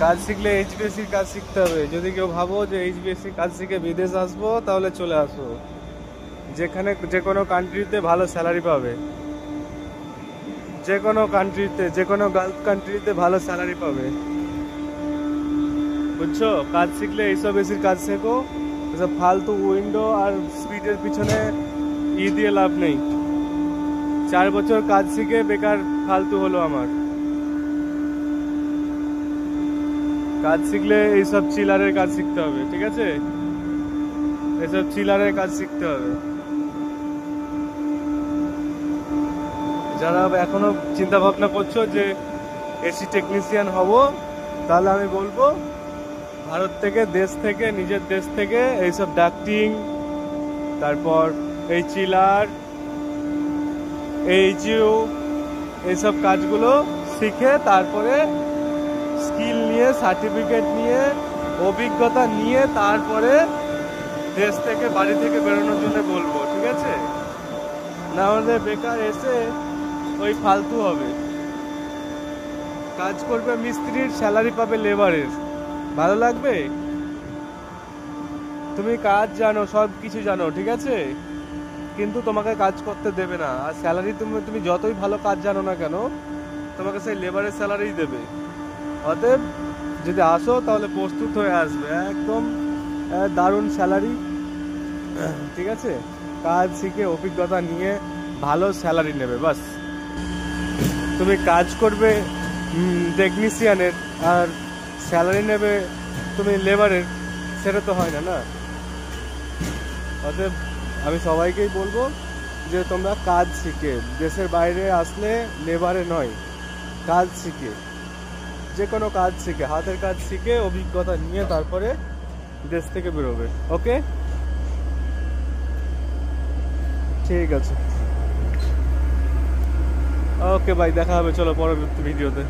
কাজ শিখলে এইচবিএসসির কাজ শিখতে হবে। যদি কেউ ভাবো যে এইচবিএসসির কাজ শিখে বিদেশ আসবো, তাহলে চলে আসো। যেখানে যে কোনো কান্ট্রিতে ভালো স্যালারি পাবে, যে কোনো কান্ট্রিতে, যে কোনো গালফ কান্ট্রিতে ভালো স্যালারি পাবে, বুঝছো? কাজ শিখলে এইসব এসির কাজ শেখো। এসব ফালতু উইন্ডো আর স্পিডের পিছনে দিয়ে লাভ নেই। 4 বছর কাজ শিখে বেকার ফালতু হলো আমার। কাজ শিখলে এইসব চিলারের কাজ শিখতে হবে, ঠিক আছে? এইসব চিলারের কাজ শিখতে হবে। যারা এখনো চিন্তা ভাবনা করছো যে এসি টেকনিশিয়ান হব, তাহলে আমি বলবো ভারত থেকে, দেশ থেকে, নিজের দেশ থেকে এইসব ডাক্টিং, তারপর এই চিলার, এইচইউ, এইসব কাজগুলো শিখে তারপরে স্কিল নিয়ে, সার্টিফিকেট নিয়ে, অভিজ্ঞতা নিয়ে তারপরে দেশ থেকে, বাড়ি থেকে বেরোনোর জন্য বলবো, ঠিক আছে? না হলে বেকার এসে ওই ফালতু হবে। কাজ করবে মিস্ত্রির, স্যালারি পাবে লেবারের, ভালো লাগবে? তুমি কাজ জানো, সব কিছু জানো, ঠিক আছে, কিন্তু তোমাকে কাজ করতে দেবে না। আর স্যালারি তুমি যতই ভালো কাজ জানো না কেন, তোমাকে সেই লেবারের স্যালারিই দেবে। অতএব যদি আসো তাহলে প্রস্তুত হয়ে আসবে, একদম দারুণ স্যালারি, ঠিক আছে? কাজ শিখে অভিজ্ঞতা নিয়ে ভালো স্যালারি নেবে, বাস। তুমি কাজ করবে টেকনিশিয়ানের আর স্যালারি নেবে তুমি লেবারের, সেটা তো হয় না, না? অতএব আমি সবাইকেই বলবো যে তোমরা কাজ শিখে দেশের বাইরে আসলে লেবারে নয়, কাজ শিখে, যে কোনো কাজ শিখে, হাতের কাজ শিখে অভিজ্ঞতা নিয়ে তারপরে দেশ থেকে বেরোবে। ওকে, ঠিক আছে। ওকে ভাই, দেখা হবে, চলো পরবর্তী ভিডিওতে।